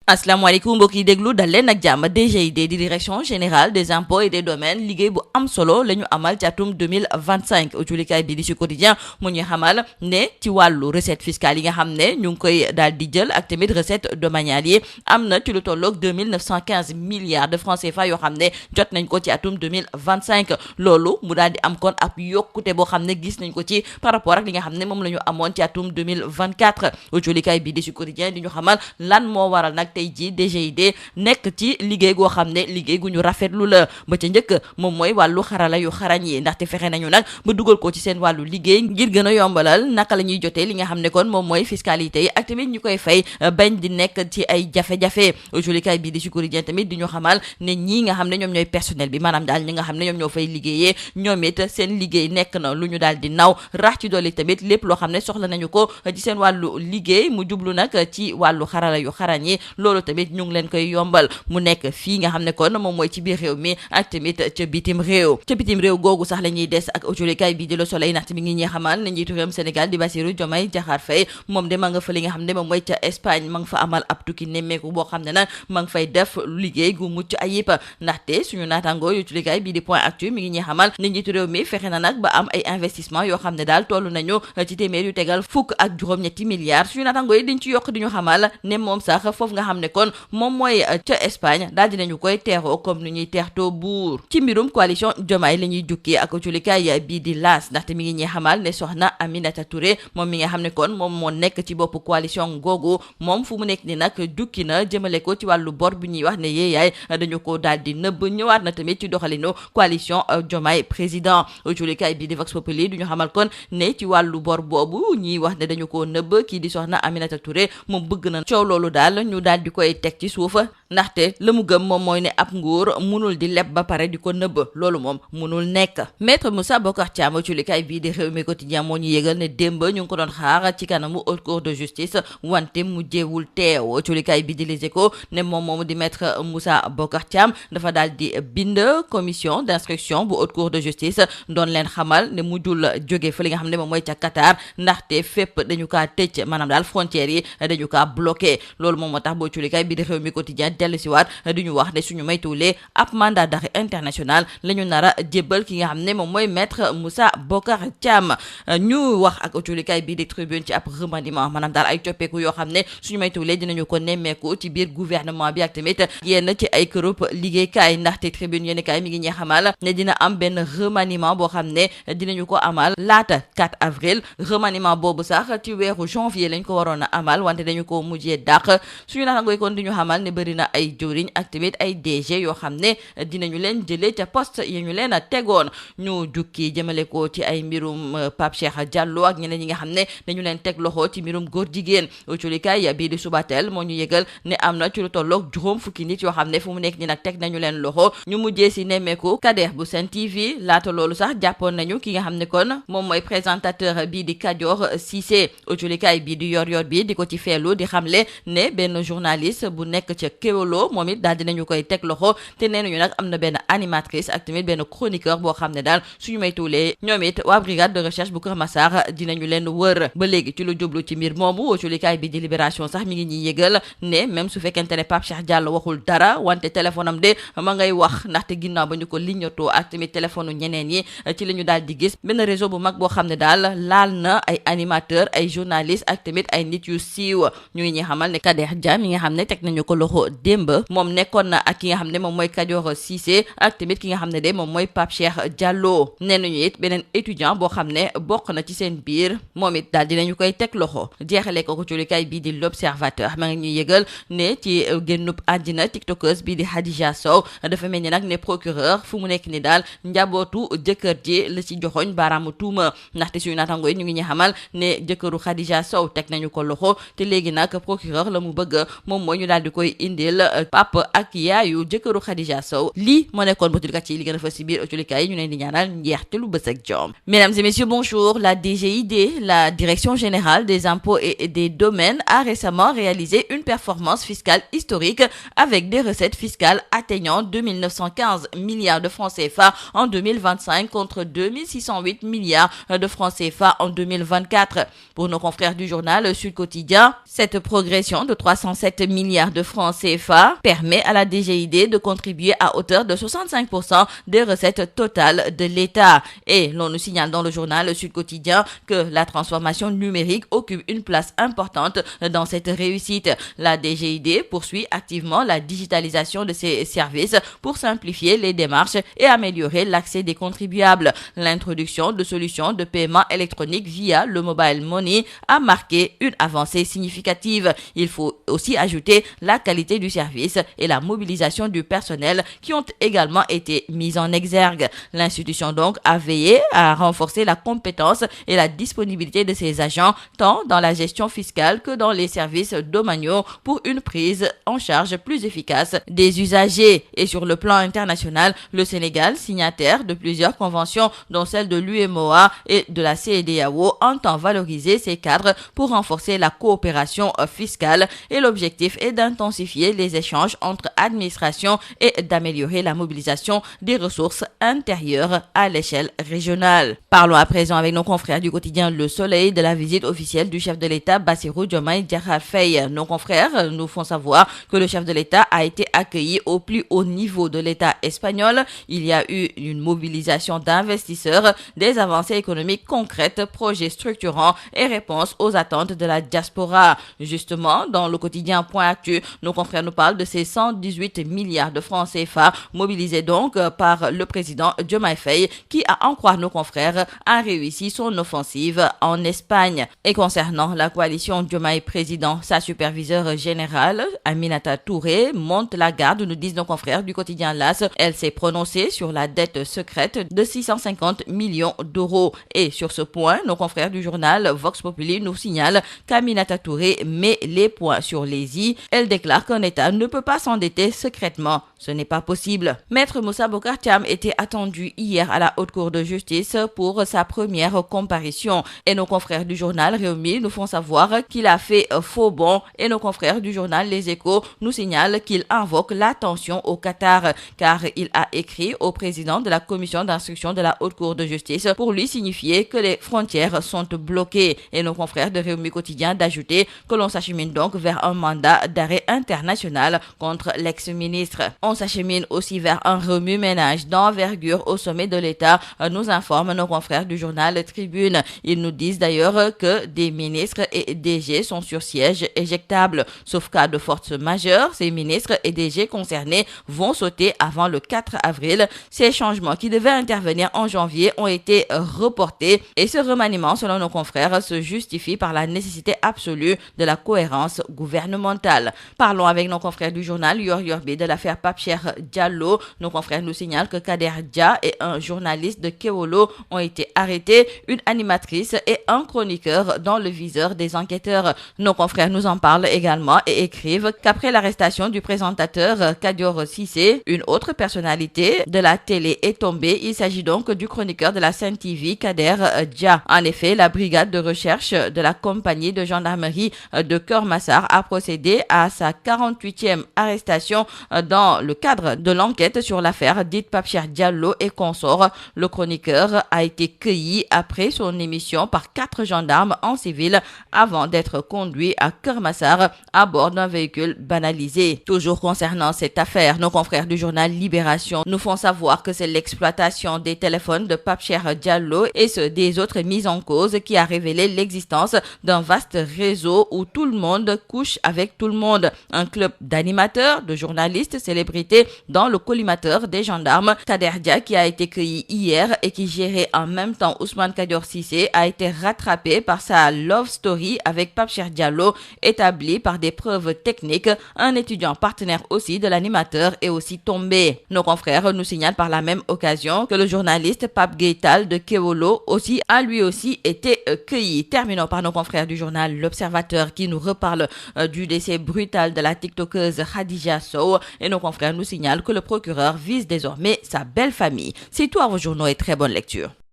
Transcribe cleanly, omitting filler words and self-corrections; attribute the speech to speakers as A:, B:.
A: asalaamaaleykum mbokk yi déglu dal leen ak jàmm DGID di direction générale des impôts et des domaines liggéey bu am solo la ñu amal ci atum 2025 julikaay bi di ci quotidien mu ñuy xamal ne ci wàllu recette fiscale yi nga xam ne ñu ngi koy daal di jël ak tamit recette domaniale yi am na ci lu tolloog 2915 milliards de francs CFA yoo xam ne jot nañ ko ci atum 2025 loolu mu daal di am kon ab yokkute boo xam ne gis nañ ko ci par rapport ak li nga xam ne moom la ñu amoon ci atum 2024 julikaay bi di ci quotidien di ñu xamal lan moo waral nag tey ji DGID nekk ci liggéey goo xam ne liggéey gu ñu rafetlu la ba ca njëkk moom mooy wàllu xarala yu xarañ yi ndaxte fexe nañu nag ba dugal ko ci seen wàllu liggéey ngir gën a yombalal naka la ñuy jotee li nga xam ne kon moom mooy fiscalité yi ak tamit ñu koy fay bañ di nekk ci ay jafe-jafe julikaay bii di ci quotidien tamit di ñu xamal ne ñii nga xam ne ñoom ñooy personnel bi maanaam daal ñi nga xam ne ñoom ñoo fay liggéeyee ñoom it seen liggéey nekk na lu ñu daal di naw rax ci dolli tamit lépp loo xam ne soxla nañu ko ci seen wàllu liggéey mu jublu nag ci wàllu xarala yu xarañ yi loolu tamit ñu ngi leen koy yombal mu nekk fii nga xam ne kon moom mooy ci biir réew mi ak tamit ca bitim réew googu sax la ñuy des ak autolikaay bii di Le Soleil ndaxte mi ngi ñuy xamal ne njiitu réewum Sénégal di Bassirou Diomaye Diakhar Faye moom de ma nga fa li nga xam ne moom mooy ca Espagne ma nga fa amal ab tukki nemmeeku boo xam ne nag ma nga fay def liggéey gu mucc ayib ndaxte suñu naataango autolikaay bii di Point Actu mi ngi ñuy xamal ne njiitu réew mi fexe na nag ba am ay investissement yoo xam ne daal toll nañu ci téeméer yu tegal fukk ak juróom-ñetti milliards suñu naataango yi dañ ci yokk di ñu xamal ne moom sax foofu nga xam ne kon moom mooy ca Espagne daal dinañu koy teeroo comme ni ñuy teertoo buur ci mbirum coalition Diomaye la ñuy jukkee ak culikaay bii di L'As ndaxte mi ngi ñuy xamal ne soxna Aminata Touré moom mi nga xam ne kon moom moo nekk ci bopp coalition googu moom fu mu nekk ni nag jukki na jëmale ko ci wàllu bor bu ñuy wax ne yéeyaay dañu ko daal di nëbb ñëwaat na tamit ci doxalinu coalition Diomaye président culikaay bii di Vox Populi du ñu xamal kon ne ci wàllu bor boobu ñuy wax ne dañu ko nëbb kii di soxna Aminata Touré moom bëgg na coow loolu daal ñu daal di koy teg ci suuf ndaxte la mu gëm moom mooy ne ab nguur munul di leb ba pare di ko nëbb loolu moom munul nekk maître Moussa Bocar Thiam culikaay bii di Rewmi Quotidien moo ñu yëgal ne démb ñu ngi ko doon xaar ci kanamu haute cour de justice wante mujjeewul teew culikaay bii di Les Échos ne moom moomu di maître Moussa Bocar Thiam dafa daal di bind commission d'instruction bu haute cour de justice doon leen xamal ne mujjul jóge fa li nga xam ne moom mooy ca Qatar ndaxte fépp dañu kaa tëj maanaam daal frontières yi dañu kaa bloqué loolu moom moo tax boo culikaay bii di Rewmi Quotidien dellu si waat du ñu wax ne suñu maytuwulee ab mandat d'arrêt international la ñu nar a jébbal ki nga xam ne moom mooy maître Moussa Bocar Thiam ñu wax ak autolikaay bii di Tribune ci ab remaniement maanaam daal ay coppeeku yoo xam ne suñu maytuwulee dinañu ko nemmeeku ci biir gouvernement bi ak tamit yenn ci ay kërub liggéeykaay ndaxte Tribune yéen kaay mi ngi ñuy xamal ne dina am benn remaniement boo xam ne dinañu ko amal laata 4 avril remaniement boobu sax ci weeru janvier lañ ko waroon a amal wante dañu ko mujjee dàq suñu naataangoo kon di ñu xamal ne bëri na ay jëwriñ ak tamit ay DG yoo xam ne dinañu leen jëlee ca poste yi ñu leen a tegoon ñu jukki jëmale ko ci ay mbirum Pape Cheikh Diallo ak ñeneen ñi nga xam ne dañu leen teg loxo ci mbirum góor jigéen culikaay bii di Subatel moo ñu yëgal ne am na ci lu tolloog juróom fukki nit yoo xam ne fu mu nekk ni nag teg nañu leen loxo ñu mujjee si nemmeeku Kader bu Sen TV laata loolu sax jàppoon nañu ki nga xam ne kon moom mooy présentateur bii di Kadior Cissé culikaay bii di yor bi di ko ci feelu di xamle ne benn journaliste bu nekk ca Kewolo moom it daal dinañu koy teg loxo te nee nañu nag am na benn animatrice ak tamit benn chroniqueur boo xam ne daal suñu may tuulee ñoom it waa brigade de recherche bu Kër Massar dinañu leen wër ba léegi ci lu jublu ci mbir moomu culikaay bi di Libération sax mi ngi ñuy yëgal ne même su fekkente ne Pape Cheikh Diallo waxul dara wante téléphone am de ma ngay wax ndaxte ginnaaw ba ñu ko lignotoo ak tamit téléphone ñeneen yi ci la ñu daal di gis benn réseau bu mag boo xam ne daal laal na ay animateur ay journaliste ak tamit ay nit yu siiw ñu ngi ñuy xamal ne Kader Dia mi nga xam ne teg nañu ko loxo démb moom nekkoon na ak ki nga xam ne moom mooy Kadior Cissé ak tamit ki nga xam ne de moom mooy Pape Cheikh Diallo nee nañu it beneen étudiant boo xam ne bokk na ci seen biir moom it daal dinañu koy teg loxo jeexale ko culikaay bii di L'Observateur ma ngi ñuy yëgal ne ci génnub àddina tiktokeuse bii di Khadija Sow dafa mel ni nag ne procureur fu mu nekk ni daal njabootu jëkkër ji la ci joxoñ baaraamu tuuma ndaxte suñu naataango yi ñu ngi ñu xamal ne jëkkëru Khadija Sow teg nañu ko loxo te léegi nag procureur la mu bëgg moom mooy ñu daal di koy indil jël papa ak yaayu jëkkëru Khadija Sow lii moo nekkoon batulikat yi li gën a fës ci biir ëtulikaay yi ñu leen di ñaanal njeexte lu bës ak jom. Mesdames et messieurs, bonjour. La DGID, la Direction générale des impôts et des domaines, a récemment réalisé une performance fiscale historique avec des recettes fiscales atteignant 2 915 milliards de francs CFA en 2025 contre 2 608 milliards de francs CFA en 2024. Pour nos confrères du journal Sud Quotidien, cette progression de 307 milliards de francs CFA permet à la DGID de contribuer à hauteur de 65% des recettes totales de l'État. Et l'on nous signale dans le journal Sud Quotidien que la transformation numérique occupe une place importante dans cette réussite. La DGID poursuit activement la digitalisation de ses services pour simplifier les démarches et améliorer l'accès des contribuables. L'introduction de solutions de paiement électronique via le mobile money a marqué une avancée significative. Il faut aussi ajouter la qualité du service et la mobilisation du personnel qui ont également été mises en exergue. L'institution donc a veillé à renforcer la compétence et la disponibilité de ses agents tant dans la gestion fiscale que dans les services domaniaux pour une prise en charge plus efficace des usagers. Et sur le plan international, le Sénégal, signataire de plusieurs conventions dont celle de l'UMOA et de la CEDEAO, entend valoriser ses cadres pour renforcer la coopération fiscale et l'objectif est d'intensifier les échanges entre administrations et d'améliorer la mobilisation des ressources intérieures à l'échelle régionale. Parlons à présent avec nos confrères du quotidien Le Soleil de la visite officielle du chef de l'État Bassirou Diomaye Diakhar Faye. Nos confrères nous font savoir que le chef de l'État a été accueilli au plus haut niveau de l'État espagnol. Il y a eu une mobilisation d'investisseurs, des avancées économiques concrètes, projets structurants et réponses aux attentes de la diaspora. Justement, dans le quotidien Point Actu, nos confrères nous parlent de ces 118 milliards de francs CFA mobilisés donc par le président Diomaye Faye qui, à en croire nos confrères, a réussi son offensive en Espagne. Et concernant la coalition Diomaye Président, sa superviseure générale, Aminata Touré, monte la garde, nous disent nos confrères du quotidien LAS. Elle s'est prononcée sur la dette secrète de 650 millions d'euros. Et sur ce point, nos confrères du journal Vox Populi nous signalent qu'Aminata Touré met les points sur les i. Elle déclare qu'un État ne peut pas s'endetter secrètement. Ce n'est pas possible. Maître Moussa Bocar Thiam était attendu hier à la Haute Cour de justice pour sa première comparution. Et nos confrères du journal Rewmi nous font savoir qu'il a fait faux bond. Et nos confrères du journal Les Échos nous signalent qu'il invoque l'attention au Qatar, car il a écrit au président de la commission d'instruction de la Haute Cour de justice pour lui signifier que les frontières sont bloquées. Et nos confrères de Rewmi Quotidien d'ajouter que l'on s'achemine donc vers un mandat d'arrêt international contre l'ex-ministre. On s'achemine aussi vers un remue-ménage d'envergure au sommet de l'État, nous informent nos confrères du journal Tribune. Ils nous disent d'ailleurs que des ministres et DG sont sur siège éjectable. Sauf cas de force majeure, ces ministres et DG concernés vont sauter avant le 4 avril. Ces changements qui devaient intervenir en janvier ont été reportés et ce remaniement, selon nos confrères, se justifie par la nécessité absolue de la cohérence gouvernementale. Parlons avec nos confrères du journal Yor Yorbi de l'affaire Pape Cheikh Diallo. Nos confrères nous signalent que Kader Dia et un journaliste de Kewolo ont été arrêtés, une animatrice et un chroniqueur dans le viseur des enquêteurs. Nos confrères nous en parlent également et écrivent qu'après l'arrestation du présentateur Kadior Cissé, une autre personnalité de la télé est tombée. Il s'agit donc du chroniqueur de la Sen TV, Kader Dia. En effet, la brigade de recherche de la compagnie de gendarmerie de Keur Massar a procédé à sa 48e arrestation dans le cadre de l'enquête sur l'affaire dite Pape Cheikh Diallo et consorts. Le chroniqueur a été cueilli après son émission par 4 gendarmes en civil avant d'être conduit à Keur Massar à bord d'un véhicule banalisé. Toujours concernant cette affaire, nos confrères du journal Libération nous font savoir que c'est l'exploitation des téléphones de Pape Cheikh Diallo et ceux des autres mises en cause qui a révélé l'existence d'un vaste réseau où tout le monde couche avec tout le monde. Un club d'animateurs, de journalistes, célébrités dans le collimateur des gendarmes. Kader Dia, qui a été cueilli hier et qui gérait en même temps Ousmane Kadior Cissé, a été rattrapé par sa love story avec Pape Cheikh Diallo, établie par des preuves techniques. Un étudiant partenaire aussi de l'animateur est aussi tombé. Nos confrères nous signalent par la même occasion que le journaliste Pape Gueye-Tall de Kewolo a lui aussi été cueilli. Terminons par nos confrères du journal L'Observateur qui nous reparle du décès brutal de la TikTok tiktokeuse Khadija Sow et nos confrères nous signalent que le procureur vise désormais sa belle famille. C'est tout à vos journaux et très bonne lecture.